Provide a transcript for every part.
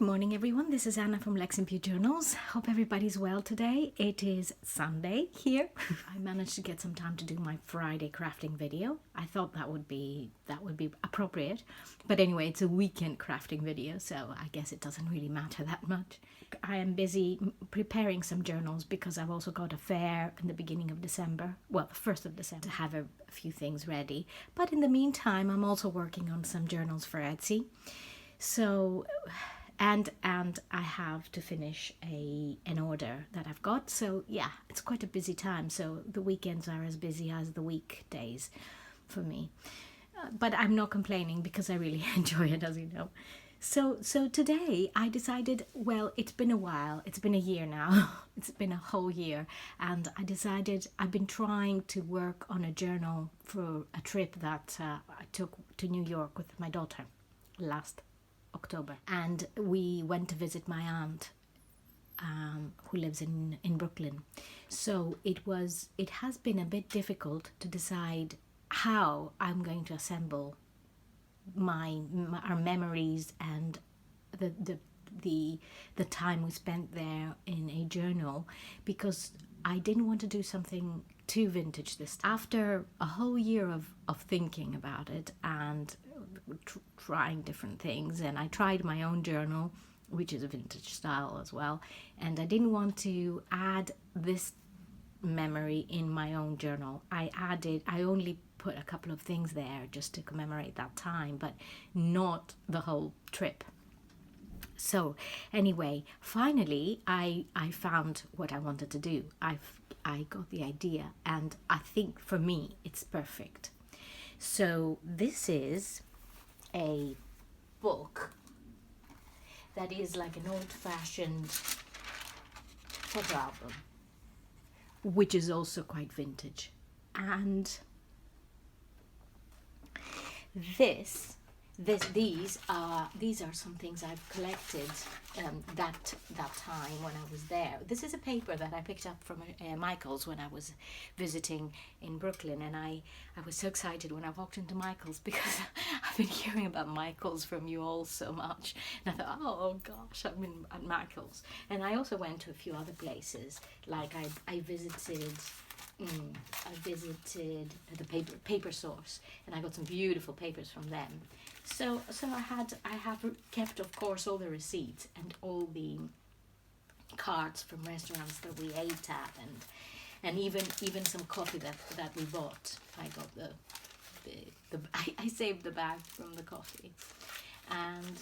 morning everyone, this is Anna from Lex and Pew Journals. Hope everybody's well today. It is Sunday here. I managed to get some time to do my Friday crafting video. I thought that would be appropriate. But anyway, it's a weekend crafting video, so I guess it doesn't really matter that much. I am busy preparing some journals because I've also got a fair in the beginning of December. Well, the 1st of December, to have a few things ready. But in the meantime, I'm also working on some journals for Etsy. So, and I have to finish an order that I've got. So yeah, it's quite a busy time. So the weekends are as busy as the weekdays for me. But I'm not complaining because I really enjoy it, as you know. So today I decided, well, it's been a while. It's been a year now. It's been a whole year. And I decided I've been trying to work on a journal for a trip that I took to New York with my daughter last October, and we went to visit my aunt who lives in Brooklyn. So it has been a bit difficult to decide how I'm going to assemble our memories and the time we spent there in a journal, because I didn't want to do something too vintage this time. After a whole year of thinking about it and trying different things, and I tried my own journal, which is a vintage style as well, and I didn't want to add this memory in my own journal. I only put a couple of things there just to commemorate that time, but not the whole trip. So anyway, finally I found what I wanted to do. I got the idea, and I think for me it's perfect. So this is a book that is like an old-fashioned photo album, which is also quite vintage. And these are some things I've collected that time when I was there. This is a paper that I picked up from Michael's when I was visiting in Brooklyn, and I was so excited when I walked into Michael's because I've been hearing about Michael's from you all so much, and I thought, oh gosh, I've been at Michael's. And I also went to a few other places, like I visited the paper source, and I got some beautiful papers from them. So I have kept, of course, all the receipts and all the cards from restaurants that we ate at, and even some coffee that we bought. I got I saved the bag from the coffee, and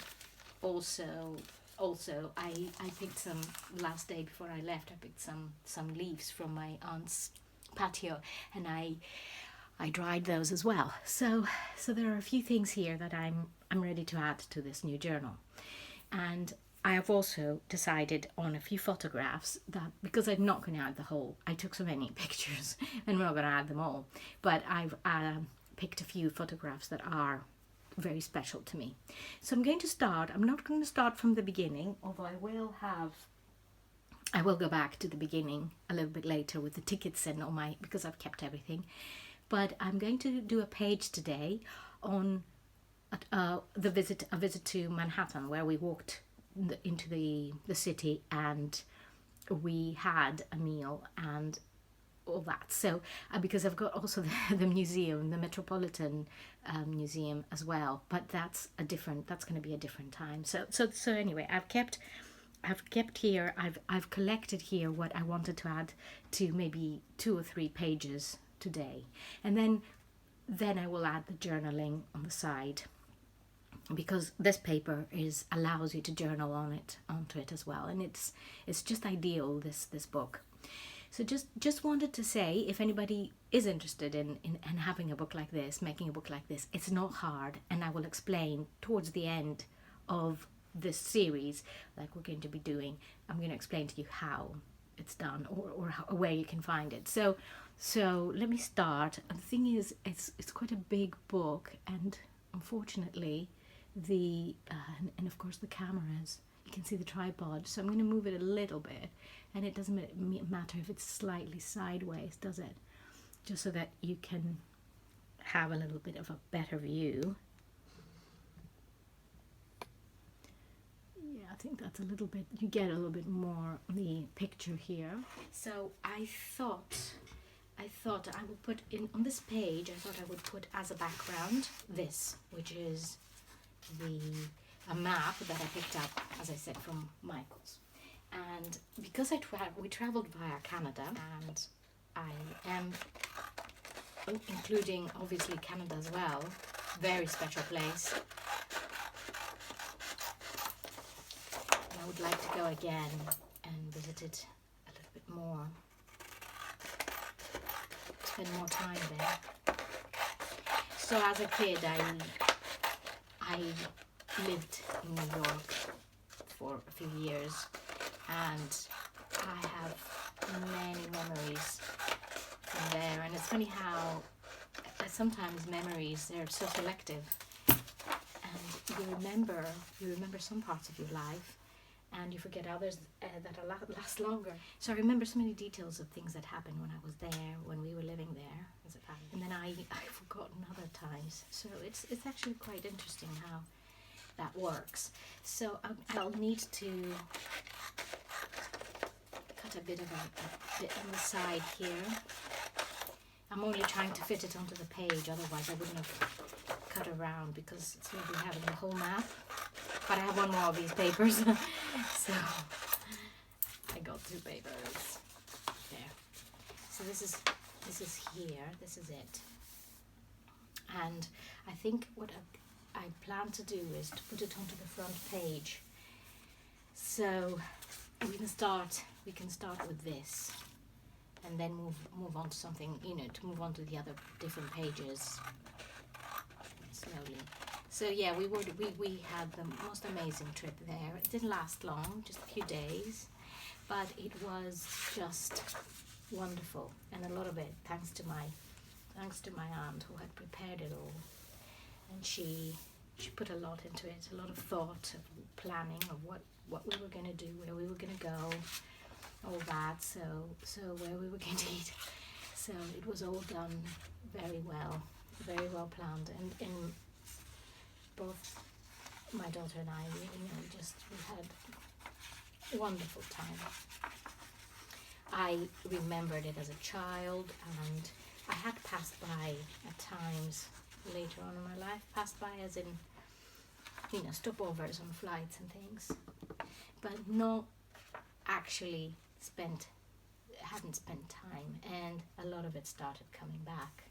also I picked some last day before I left. I picked some leaves from my aunt's patio, and I dried those as well. So there are a few things here that I'm ready to add to this new journal. And I have also decided on a few photographs that, because I'm not going to add the whole, I took so many pictures and we're not going to add them all, but I've picked a few photographs that are very special to me. So I'm going to start, I'm not going to start from the beginning, although I will go back to the beginning a little bit later with the tickets and all because I've kept everything. But I'm going to do a page today on a visit to Manhattan, where we walked into the city and we had a meal and all that. So because I've got also the museum, the Metropolitan Museum as well, but that's going to be a different time. So anyway, I've kept here, I've collected here what I wanted to add to maybe 2 or 3 pages today, and then I will add the journaling on the side, because this paper allows you to journal onto it as well, and it's just ideal, this book. So just wanted to say, if anybody is interested in having a book like this, making a book like this, it's not hard, and I will explain towards the end of this series, like we're going to be doing. I'm going to explain to you how it's done, or where you can find it. So let me start. The thing is, it's quite a big book, and unfortunately and of course the cameras, you can see the tripod, so I'm going to move it a little bit, and it doesn't matter if it's slightly sideways, does it? Just so that you can have a little bit of a better view. think that's a little bit, you get a little bit more the picture here. So I thought I would put in on this page, I thought I would put as a background this, which is a map that I picked up, as I said, from Michael's. And because we traveled via Canada, and I am including obviously Canada as well, very special place. And I would like to go again and visit it a little bit more, spend more time there. So as a kid, I lived in New York for a few years, and I have many memories from there. And it's funny how sometimes memories, they're so selective, and you remember some parts of your life and you forget others that last longer. So I remember so many details of things that happened when I was there, when we were living there as a family, and then I've forgotten other times. So it's actually quite interesting how that works. So I'll need to cut a bit on the side here. I'm only trying to fit it onto the page, otherwise I wouldn't have cut around, because it's lovely having the whole map. But I have one more of these papers, so I got 2 papers there. So this is here, this is it. And I think what I plan to do is to put it onto the front page. So we can start with this, and then move on to something, to move on to the other different pages slowly. So yeah, we had the most amazing trip there. It didn't last long, just a few days, but it was just wonderful, and a lot of it thanks to my aunt, who had prepared it all, and she put a lot into it, a lot of thought, of planning of what we were going to do, where we were going to go, all that. So where we were going to eat. So it was all done very well planned, and in both my daughter and I, we had a wonderful time. I remembered it as a child, and I had passed by at times later on in my life, passed by as in, stopovers on flights and things, but not actually hadn't spent time, and a lot of it started coming back.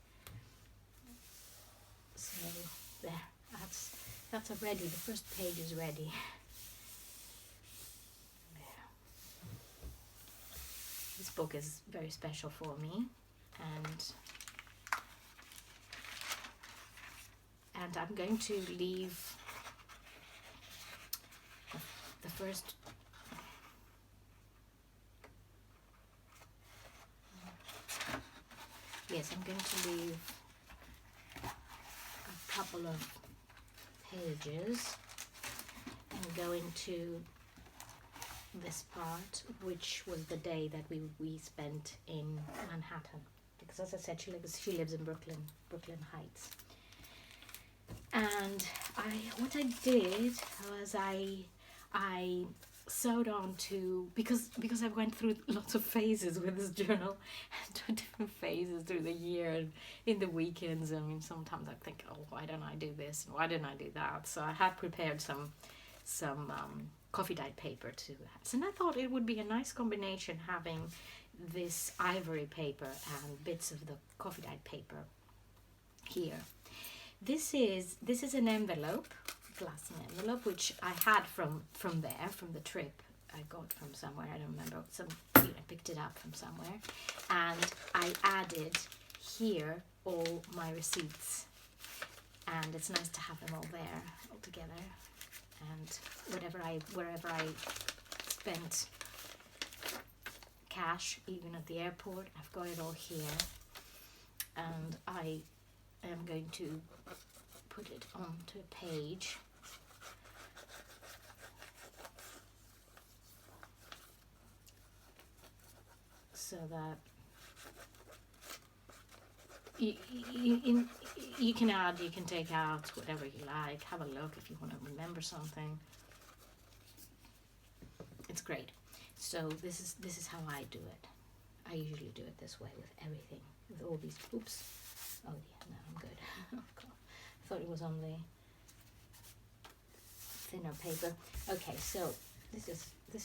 So there, that's already, the first page is ready. There. This book is very special for me, and I'm going to leave the first I'm going to leave a couple of pages and go into this part, which was the day that we spent in Manhattan, because as I said, she lives in Brooklyn Heights. And what I did was I sewed on to, because I went through lots of phases with this journal, different phases through the year, and in the weekends. I mean, sometimes I think, oh, why don't I do this and why didn't I do that? So I had prepared some coffee dyed paper to have. And I thought it would be a nice combination, having this ivory paper and bits of the coffee dyed paper here. This is an envelope, glass envelope, which I had from the trip. I got from somewhere, I don't remember. I picked it up from somewhere, and I added here all my receipts, and it's nice to have them all there, all together. And wherever I spent cash, even at the airport, I've got it all here, and I am going to put it onto a page. So that you can add, you can take out whatever you like. Have a look if you want to remember something. it's great. So this is how I do it. I usually do it this way with everything, with all these. Oops. Oh yeah, no, I'm good. Oh, God. I thought it was on the thinner paper. Okay, so this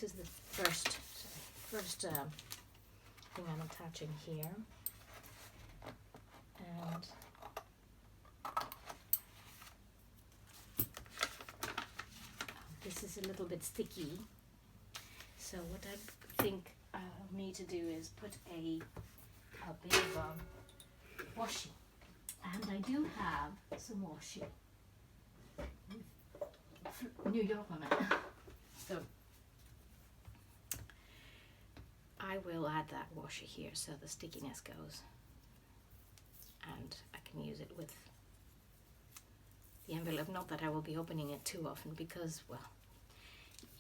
is the first thing I'm attaching here, and this is a little bit sticky. So what I think I'll need to do is put a bit of washi, and I do have some washi with New York on it. So I will add that washi here so the stickiness goes, and I can use it with the envelope. Not that I will be opening it too often because, well,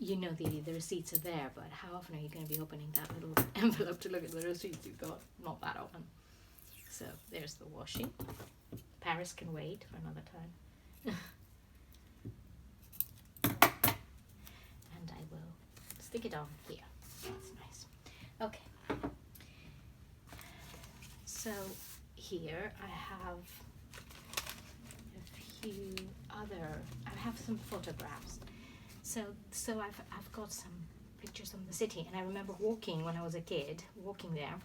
you know the receipts are there, but how often are you going to be opening that little envelope to look at the receipts you've got? Not that often. So there's the washi. Paris can wait for another time. And I will stick it on here. That's nice. Okay. So here I have a few other, I have some photographs. So I've got some pictures of the city, and I remember walking when I was a kid, walking there,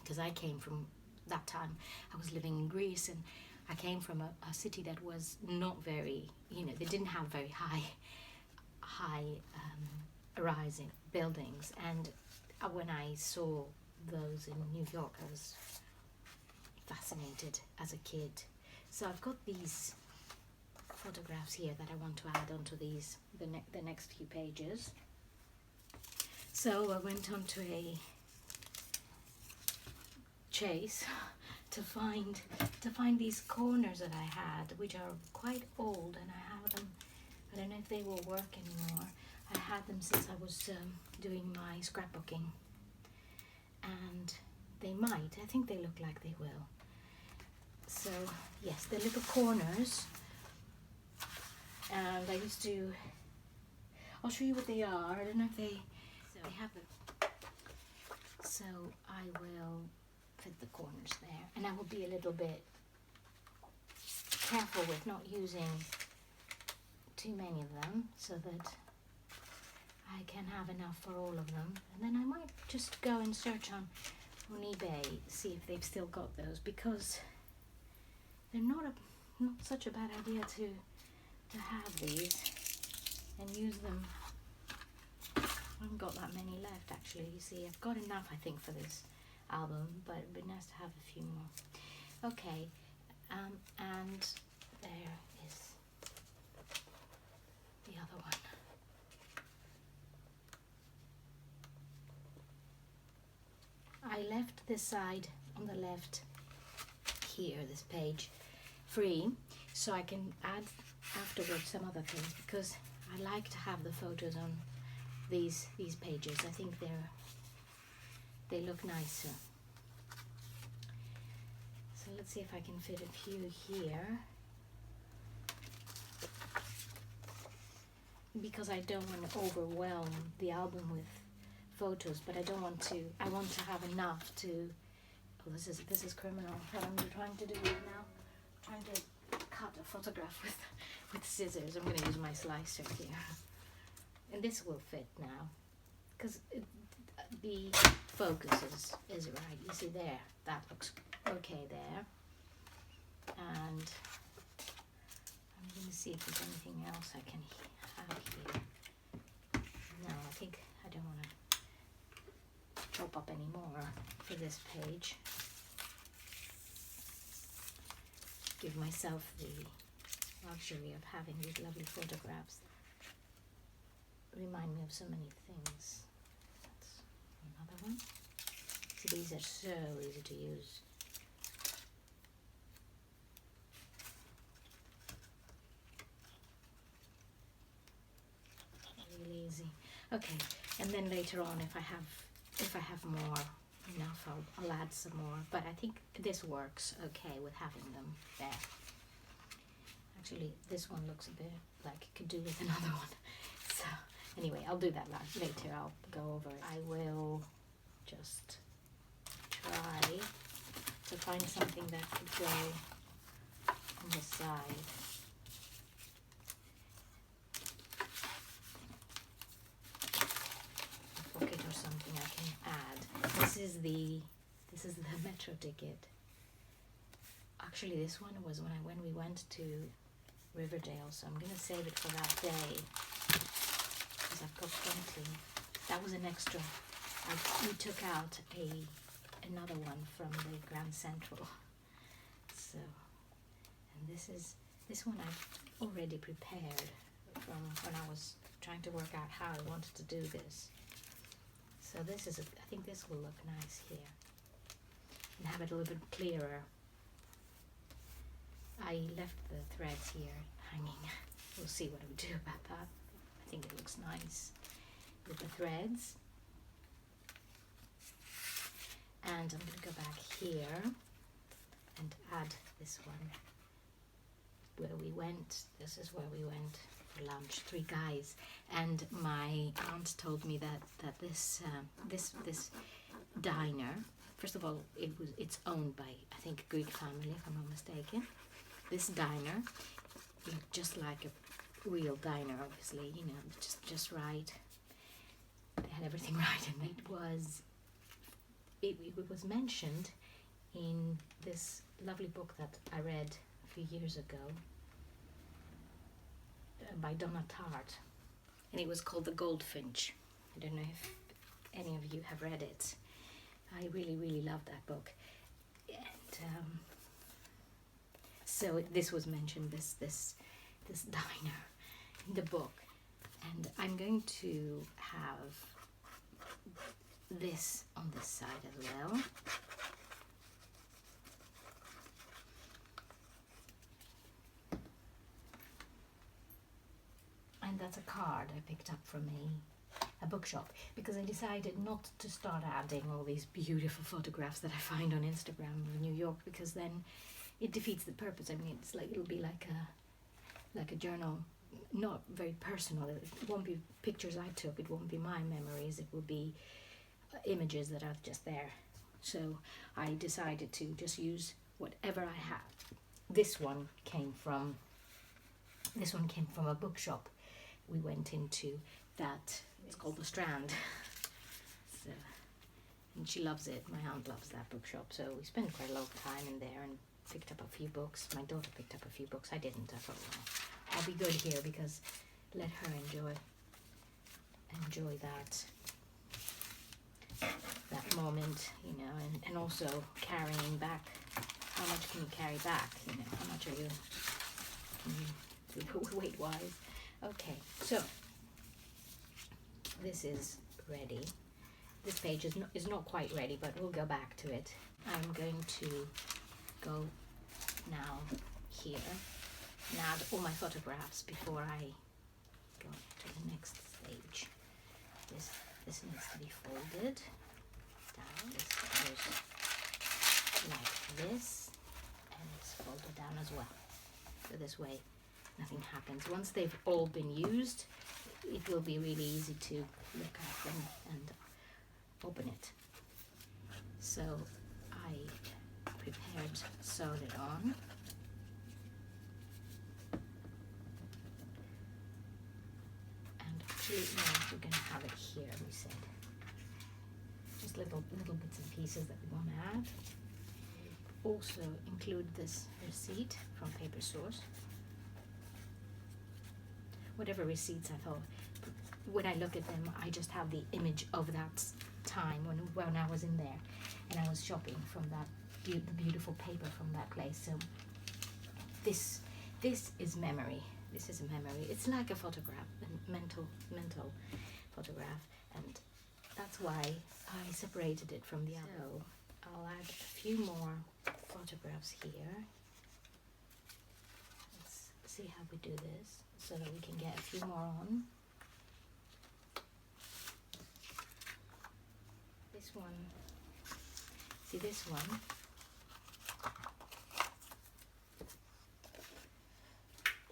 because I came from that time. I was living in Greece, and I came from a city that was not very, they didn't have very high rising buildings, and when I saw those in New York, I was fascinated as a kid. So I've got these photographs here that I want to add onto these the next few pages. So I went on to a chase to find these corners that I had, which are quite old, and I have them. I don't know if they will work anymore. I had them since I was doing my scrapbooking, and they might. I think they look like they will. So yes, the little corners. And I used to, I'll show you what they are. I don't know if they have them. So I will fit the corners there, and I will be a little bit careful with not using too many of them so that I can have enough for all of them. And then I might just go and search on eBay, see if they've still got those, because they're not such a bad idea to have these and use them. I haven't got that many left, actually. You see, I've got enough, I think, for this album, but it'd be nice to have a few more. Okay, and there is the other one. I left this side on the left here, this page, free, so I can add afterwards some other things, because I like to have the photos on these pages. I think they look nicer. So let's see if I can fit a few here, because I don't want to overwhelm the album with photos, but I want to have enough to. Oh, this is criminal what I'm trying to do now. I'm trying to cut a photograph with scissors. I'm going to use my slicer here, and this will fit now, because the focus is right. You see there, that looks okay there, and I'm going to see if there's anything else I can have here. No, I think I don't want to chop up any more for this page. Give myself the luxury of having these lovely photographs. Remind me of so many things. That's another one. See, these are so easy to use. Really easy. Okay, and then later on, if I have more enough, I'll add some more. But I think this works okay with having them there. Actually, this one looks a bit like it could do with another one. So Anyway, I'll do that later. I'll go over it. I will just try to find something that could go on the side. A pocket or something I can add. This is the metro ticket. Actually, this one was when we went to Riverdale, so I'm gonna save it for that day because I've got plenty. That was an extra. We took out another one from the Grand Central. So, and this one I've already prepared from when I was trying to work out how I wanted to do this. So this is, I think this will look nice here and have it a little bit clearer. I left the threads here hanging. We'll see what we do about that. I think it looks nice with the threads. And I'm going to go back here and add this one where we went. This is where we went for lunch, 3 guys. And my aunt told me that this diner, first of all, it's owned by, I think, a Greek family, if I'm not mistaken. This diner looked just like a real diner, obviously, you know, just right. They had everything right, and it was mentioned in this lovely book that I read a few years ago by Donna Tartt, and it was called The Goldfinch. I don't know if any of you have read it. I really, really loved that book. And so this was mentioned, this diner in the book, and I'm going to have this on this side as well. And that's a card I picked up from a bookshop, because I decided not to start adding all these beautiful photographs that I find on Instagram of New York, because then it defeats the purpose. I mean, it's like, it'll be like a journal, not very personal. It won't be pictures I took, it won't be my memories, it will be images that are just there. So I decided to just use whatever I have. This one came from a bookshop we went into that, it's called The Strand. So, and she loves it. My aunt loves that bookshop, so we spent quite a long time in there and picked up a few books. My daughter picked up a few books. I didn't. I thought, well, I'll be good here, because let her enjoy that moment, you know, and also carrying back. How much can you carry back? You know, how much are you weight wise? Okay, so this is ready. This page is not quite ready, but we'll go back to it. I'm going to go now here and add all my photographs before I go to the next stage. This needs to be folded down. This goes like this, and it's folded down as well. So this way nothing happens. Once they've all been used, it will be really easy to look at them and open it. So I prepared, sewed it on. And actually, no, we're going to have it here, we said. Just little bits and pieces that we want to add. Also include this receipt from Paper Source. Whatever receipts I thought, when I look at them, I just have the image of that time when I was in there and I was shopping from that the beautiful paper from that place. So this is memory. This is a memory. It's like a photograph, a mental photograph, and that's why I separated it from the other. So I'll add a few more photographs here. Let's see how we do this, so that we can get a few more on. This one, see this one,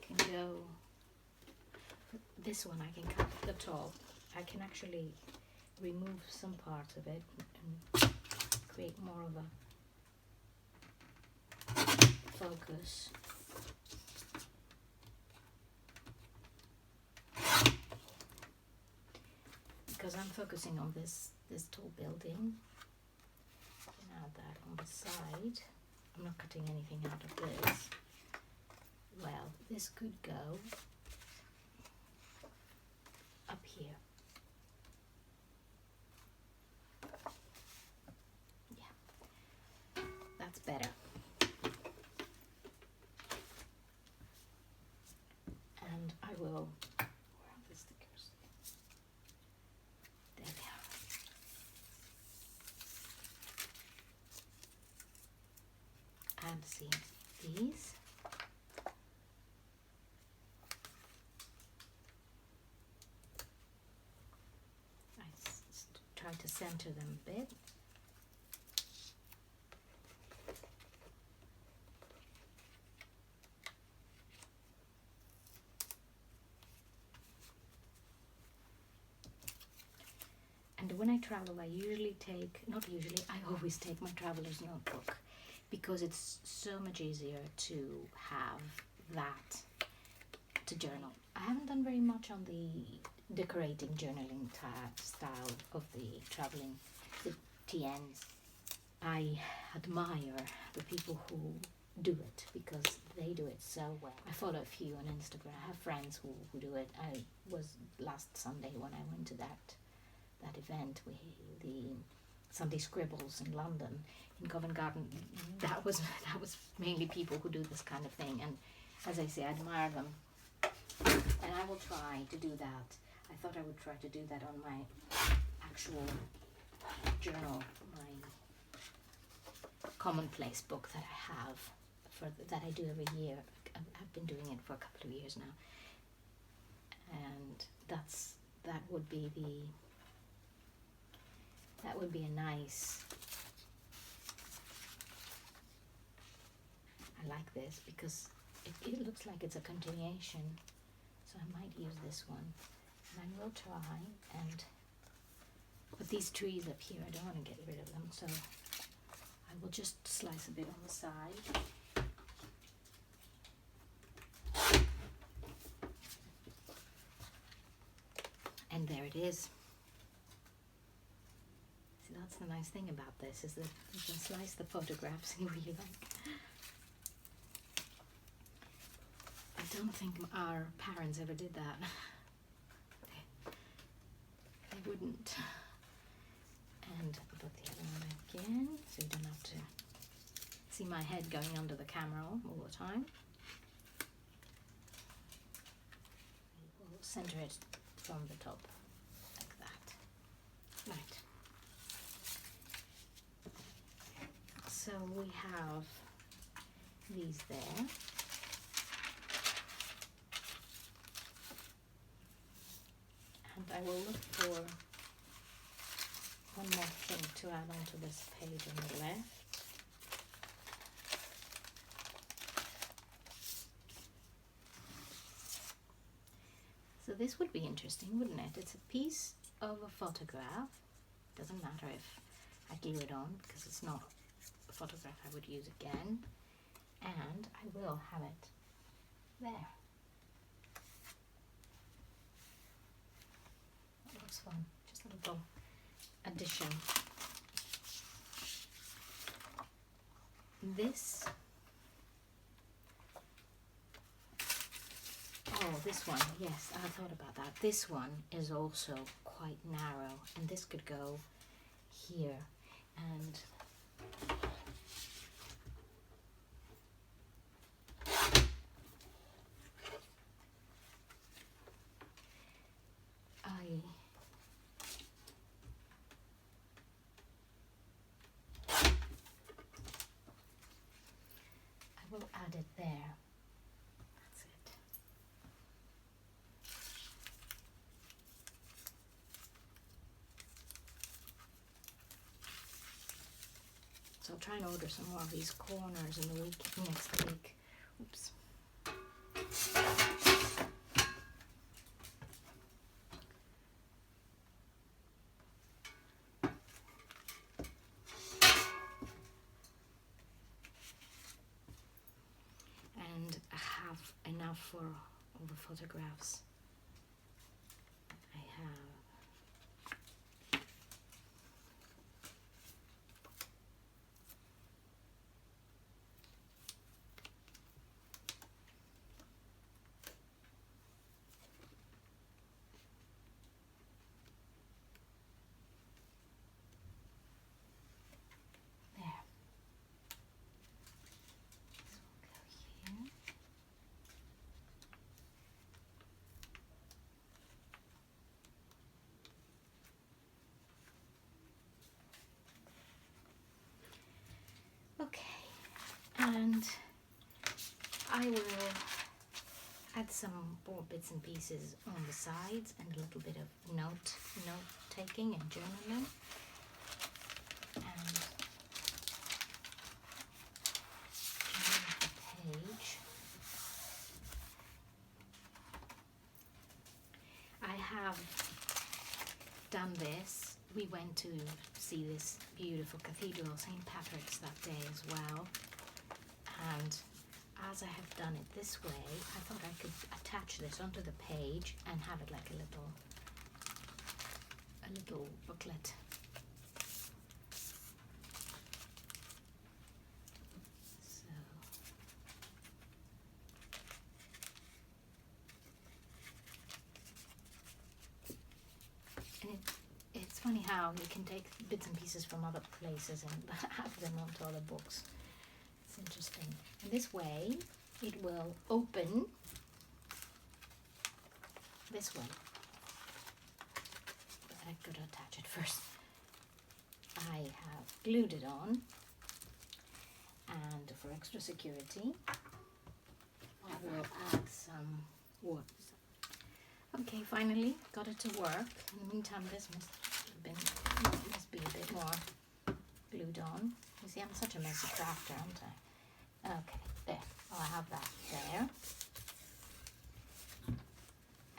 can go, this one I can cut the top. I can actually remove some parts of it and create more of a focus. Because I'm focusing on this tall building. Add that on the side. I'm not cutting anything out of this. Well, this could go up here. Yeah, that's better. And I will, where are the stickers? There they are. And see these. Try to center them a bit. And when I travel, I usually take, not usually, I always take my traveler's notebook, because it's so much easier to have that to journal. I haven't done very much on the decorating journaling style of the traveling, the TNs. I admire the people who do it because they do it so well. I follow a few on Instagram. I have friends who do it. I was last Sunday when I went to that event with the Sunday Scribbles in London, in Covent Garden. That was mainly people who do this kind of thing, and as I say, I admire them, and I will try to do that. I thought I would try to do that on my actual journal, my commonplace book that I have, that I do every year. I've been doing it for a couple of years now, and that would be a nice. I like this because it looks like it's a continuation, so I might use this one, and I will try. But these trees up here, I don't want to get rid of them, so I will just slice a bit on the side. And there it is. See, that's the nice thing about this, is that you can slice the photographs you really like. I don't think our parents ever did that. They wouldn't. And I'll put the other one again, so you don't have to see my head going under the camera all the time. We'll center it from the top, like that. Right. So we have these there. And I will look for one more thing to add onto this page on the left. So this would be interesting, wouldn't it? It's a piece of a photograph. Doesn't matter if I glue it on, because it's not a photograph I would use again. And I will have it there. That looks fun. Just a little addition. This, this one, yes, I thought about that. This one is also quite narrow, and this could go here, and I will add it there. That's it. So I'll try and order some more of these corners in the next week. Oops. have for all the photographs. I have there. This will go here. Okay, and I will add some more bits and pieces on the sides and a little bit of note taking and journaling. And journal the page. I have done this. We went to see this beautiful cathedral, St. Patrick's, that day as well. And as I have done it this way, I thought I could attach this onto the page and have it like a little booklet. So and it's funny how you can take bits and pieces from other places and add them onto other books. It's interesting. And this way it will open this way. But I could attach it first. I have glued it on, and for extra security I will add some wood. Okay, finally got it to work. In the meantime, this must be a bit more glued on. You see, I'm such a messy crafter, aren't I? Okay, there. I'll have that there.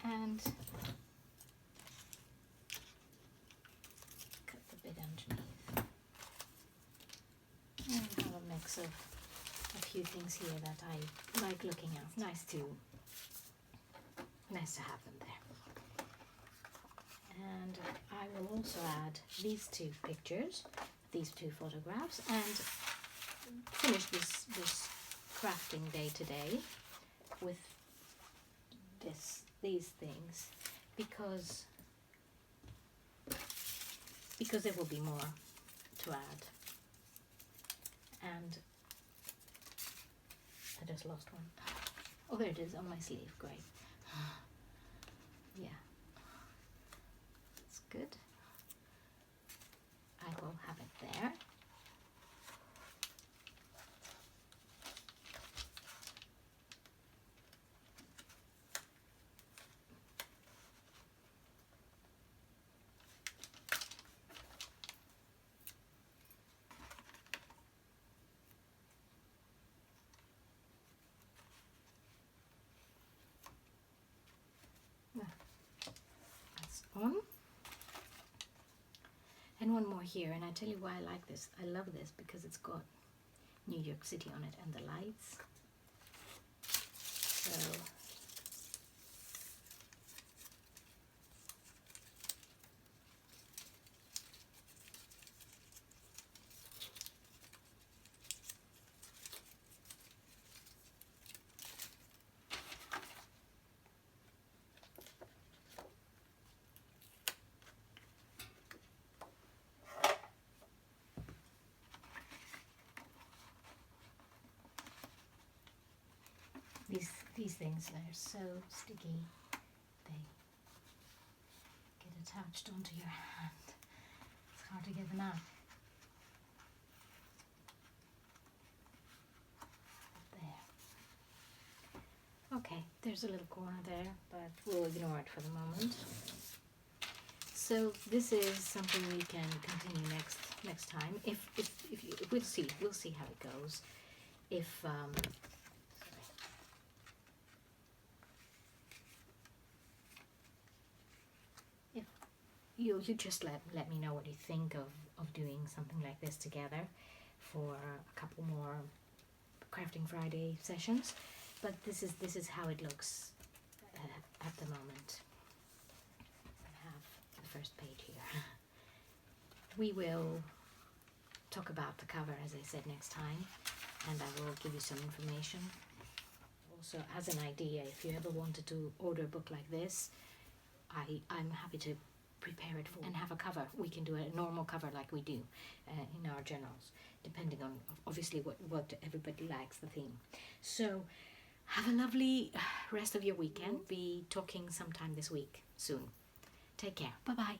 And cut the bit underneath. And have a mix of a few things here that I like looking at. Nice to have them there. And I will also add these two pictures, these two photographs, and finish this crafting day today with these things, because there will be more to add. And I just lost one. Oh, there it is on my sleeve. Great. Yeah, it's good. I will have it there. That's on. And one more here, and I tell you why I like this. I love this because it's got New York City on it and the lights. So these things, they're so sticky, they get attached onto your hand. It's hard to get them out. There. Okay, there's a little corner there, but we'll ignore it for the moment. So this is something we can continue next time. If we'll see how it goes. If you just let me know what you think of doing something like this together for a couple more Crafting Friday sessions. but this is how it looks at the moment. I have the first page here. We will talk about the cover, as I said, next time, and I will give you some information. Also, as an idea, if you ever wanted to order a book like this, I'm happy to prepare it for and have a cover. We can do a normal cover like we do in our journals, depending on obviously what everybody likes, the theme. So have a lovely rest of your weekend. Be talking sometime this week soon. Take care. Bye bye.